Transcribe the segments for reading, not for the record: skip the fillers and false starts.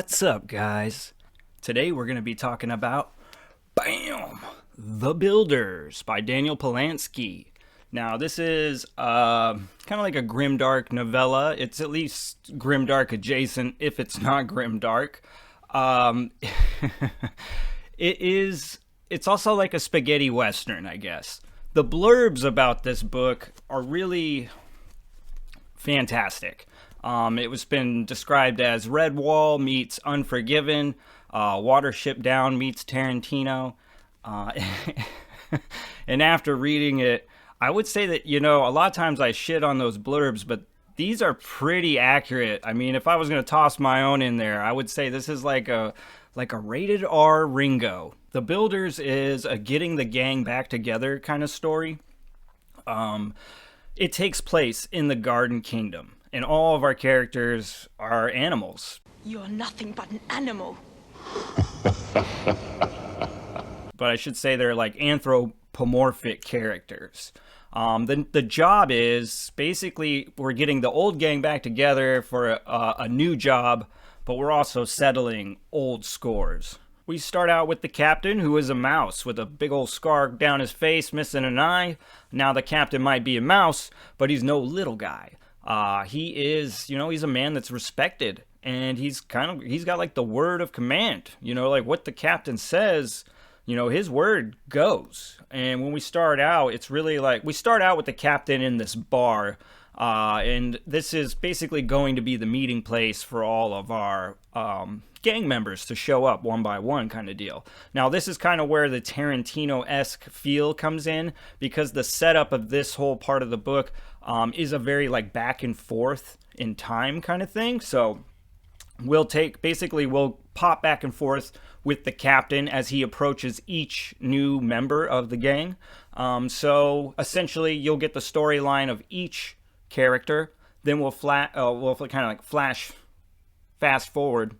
What's up, guys? Today we're going to be talking about BAM! The Builders by Daniel Polansky. Now, this is kind of like a grimdark novella. It's at least grimdark adjacent, if it's not grimdark. It's also like a spaghetti western, I guess. The blurbs about this book are really fantastic. It was been described as Redwall meets Unforgiven, Watership Down meets Tarantino. And after reading it, I would say that, a lot of times I shit on those blurbs, but these are pretty accurate. I mean, if I was going to toss my own in there, I would say this is like a rated R Ringo. The Builders is a getting the gang back together kind of story. It takes place in the Garden Kingdom, and all of our characters are animals. You're nothing but an animal. But I should say they're like anthropomorphic characters. The job is basically we're getting the old gang back together for a new job, but we're also settling old scores. We start out with the captain, who is a mouse with a big old scar down his face, missing an eye. Now the captain might be a mouse, but he's no little guy. He is, he's a man that's respected, and he's got like the word of command, like what the captain says, his word goes. And when we start out, it's really like, we start out with the captain in this bar, and this is basically going to be the meeting place for all of our, gang members to show up one by one kind of deal. Now, this is kind of where the Tarantino-esque feel comes in, because the setup of this whole part of the book is a very like back and forth in time kind of thing. So we'll pop back and forth with the captain as he approaches each new member of the gang. So essentially you'll get the storyline of each character. Then we'll kind of like fast forward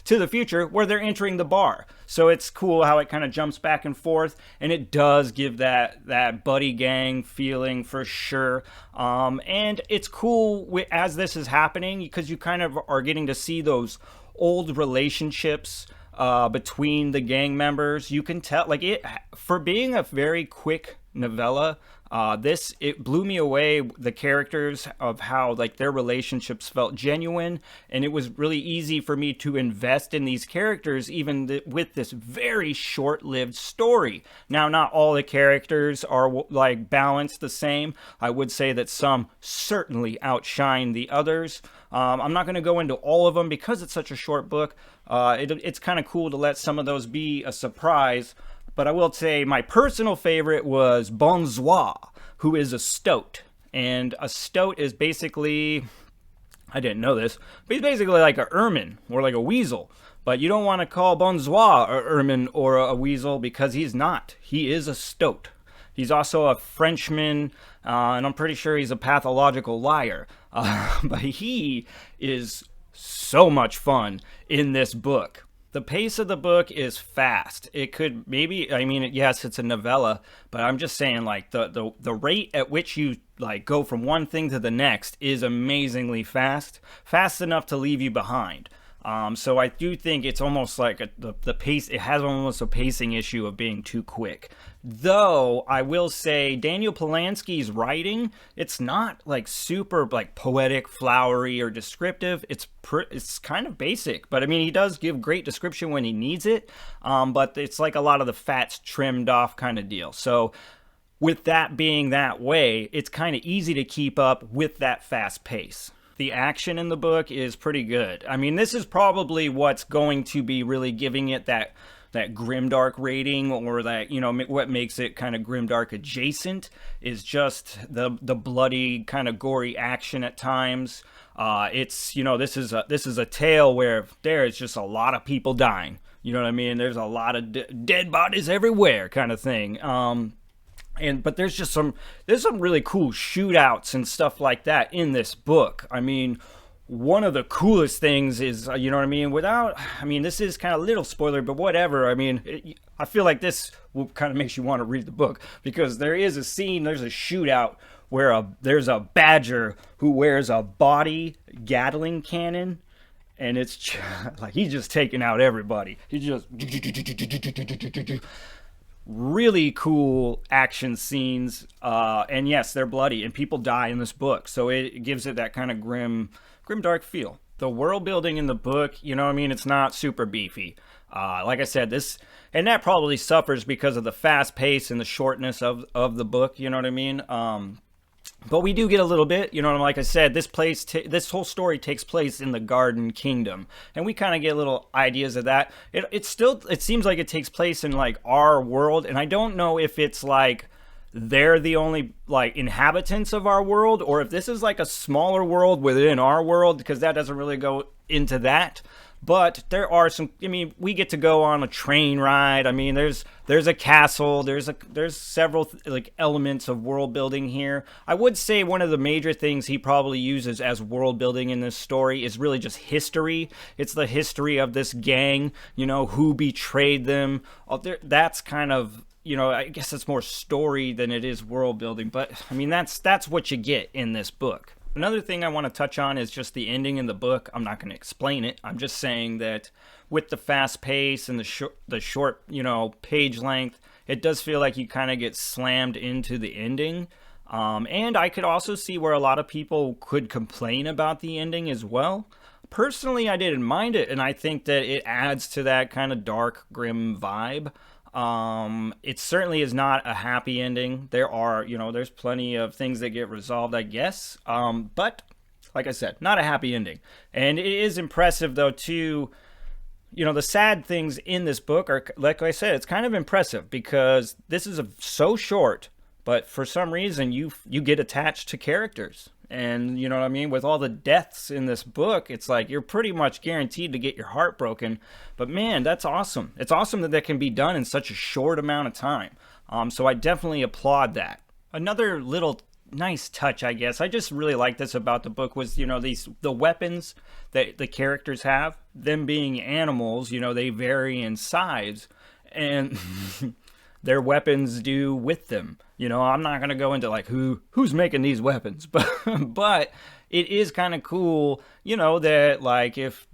to the future where they're entering the bar. So it's cool how it kind of jumps back and forth, and it does give that buddy gang feeling for sure. And it's cool as this is happening, because you kind of are getting to see those old relationships between the gang members. You can tell, like, it for being a very quick novella, it blew me away, the characters, of how like their relationships felt genuine, and it was really easy for me to invest in these characters even with this very short-lived story. Now, not all the characters are like balanced the same. I would say that some certainly outshine the others. I'm not going to go into all of them because it's such a short book. It's kind of cool to let some of those be a surprise. But I will say my personal favorite was Bonsoir, who is a stoat. And a stoat is basically, I didn't know this, but he's basically like a ermine or like a weasel. But you don't want to call Bonsoir a ermine or a weasel, because he's not. He is a stoat. He's also a Frenchman, and I'm pretty sure he's a pathological liar. But he is so much fun in this book. The pace of the book is fast. It could yes, it's a novella, but I'm just saying, like, the rate at which you like go from one thing to the next is amazingly fast enough to leave you behind. So I do think it's almost like the pace. It has almost a pacing issue of being too quick. Though I will say Daniel Polansky's writing, it's not like super like poetic, flowery, or descriptive. It's kind of basic, but I mean, he does give great description when he needs it. But it's like a lot of the fat's trimmed off kind of deal. So with that being that way, it's kind of easy to keep up with that fast pace. The action in the book is pretty good. I mean, this is probably what's going to be really giving it that grimdark rating, or that, what makes it kind of grimdark adjacent, is just the bloody kind of gory action at times. It's, this is a tale where there is just a lot of people dying. You know what I mean? There's a lot of dead bodies everywhere kind of thing. But there's some really cool shootouts and stuff like that in this book. I mean, one of the coolest things is, this is kind of a little spoiler, but whatever. I mean, I feel like this kind of makes you want to read the book, because there's a shootout where there's a badger who wears a body Gatling cannon, and it's like he's just taking out everybody. He's just really cool action scenes, and yes, they're bloody and people die in this book, so it gives it that kind of grim dark feel. The world building in the book, you know what I mean, it's not super beefy. Like I said, this, and that probably suffers because of the fast pace and the shortness of the book, you know what I mean. But we do get a little bit, you know, like I said, this whole story takes place in the Garden Kingdom, and we kind of get little ideas of that. It seems like it takes place in like our world, and I don't know if it's like they're the only like inhabitants of our world, or if this is like a smaller world within our world, because that doesn't really go into that. But there are some, I mean, we get to go on a train ride. I mean, there's a castle, there's several like elements of world building here. I would say one of the major things he probably uses as world building in this story is really just history. It's the history of this gang, you know, who betrayed them. That's kind of, you know, I guess it's more story than it is world building, but I mean, that's what you get in this book. Another thing I want to touch on is just the ending in the book. I'm not going to explain it. I'm just saying that with the fast pace and the short, you know, page length, it does feel like you kind of get slammed into the ending. And I could also see where a lot of people could complain about the ending as well. Personally, I didn't mind it, and I think that it adds to that kind of dark, grim vibe. It certainly is not a happy ending. There are, you know, there's plenty of things that get resolved, I guess. But like I said, not a happy ending. And it is impressive though too, you know, the sad things in this book are, like I said, it's kind of impressive because this is so short, but for some reason you get attached to characters. And you know what I mean? With all the deaths in this book, it's like you're pretty much guaranteed to get your heart broken. But man, that's awesome. It's awesome that can be done in such a short amount of time. So I definitely applaud that. Another little nice touch, I guess, I just really like this about the book was, you know, the weapons that the characters have, them being animals, you know, they vary in size. And their weapons do with them. You know, I'm not going to go into like who's making these weapons, but it is kind of cool, you know, that like if,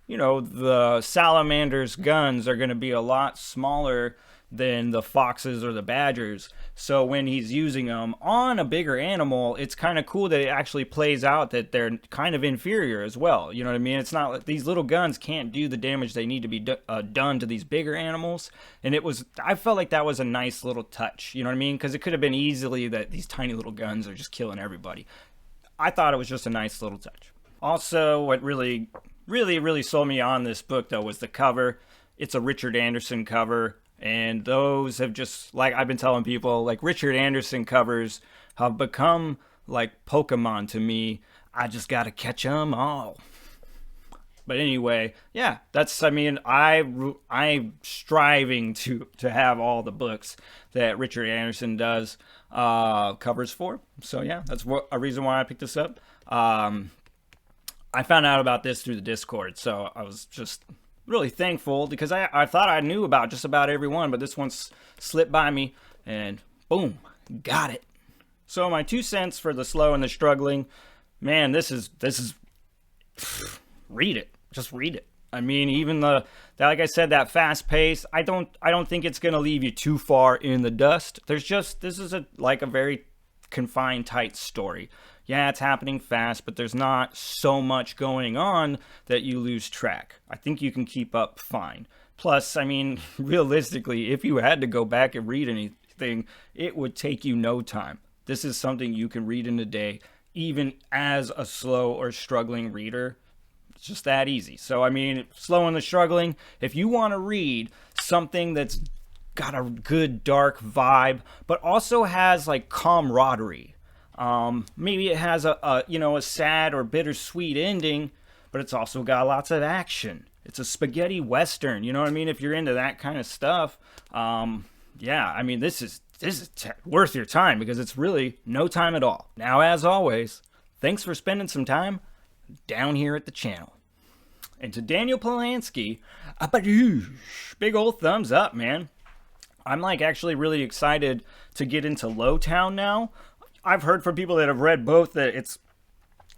you know, the salamander's guns are going to be a lot smaller than the foxes or the badgers. So when he's using them on a bigger animal, it's kind of cool that it actually plays out that they're kind of inferior as well. You know what I mean? It's not like these little guns can't do the damage they need to be done to these bigger animals. And I felt like that was a nice little touch. You know what I mean? Because it could have been easily that these tiny little guns are just killing everybody. I thought it was just a nice little touch. Also, what really, really, really sold me on this book, though, was the cover. It's a Richard Anderson cover. And those have just, like I've been telling people, like Richard Anderson covers have become like Pokemon to me. I just got to catch them all. But anyway, yeah, that's, I mean, I'm striving to have all the books that Richard Anderson does covers for. So yeah, that's a reason why I picked this up. I found out about this through the Discord, so I was just really thankful because I thought I knew about just about every one, but this one slipped by me and boom, got it. So my 2 cents for the slow and the struggling, man, this is read it. Just read it. I mean, even like I said, that fast pace, I don't think it's going to leave you too far in the dust. This is a very confined, tight story. Yeah, it's happening fast, but there's not so much going on that you lose track. I think you can keep up fine. Plus, I mean, realistically, if you had to go back and read anything, it would take you no time. This is something you can read in a day, even as a slow or struggling reader. It's just that easy. So, I mean, slow and the struggling, if you want to read something that's got a good dark vibe, but also has like camaraderie, maybe it has a sad or bittersweet ending, but it's also got lots of action. It's a spaghetti western, you know what I mean? If you're into that kind of stuff, yeah, I mean, this is worth your time because it's really no time at all. Now, as always, thanks for spending some time down here at the channel. And to Daniel Polansky, big old thumbs up, man. I'm like actually really excited to get into Lowtown now. I've heard from people that have read both that it's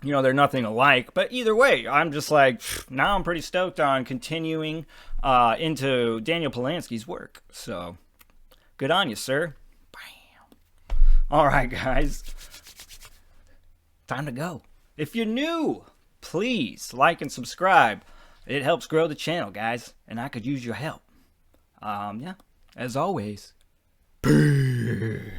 they're nothing alike. But either way, I'm just like, now I'm pretty stoked on continuing into Daniel Polansky's work. So, good on you, sir. Bam. All right, guys. Time to go. If you're new, please like and subscribe. It helps grow the channel, guys, and I could use your help. Yeah, as always. Peace.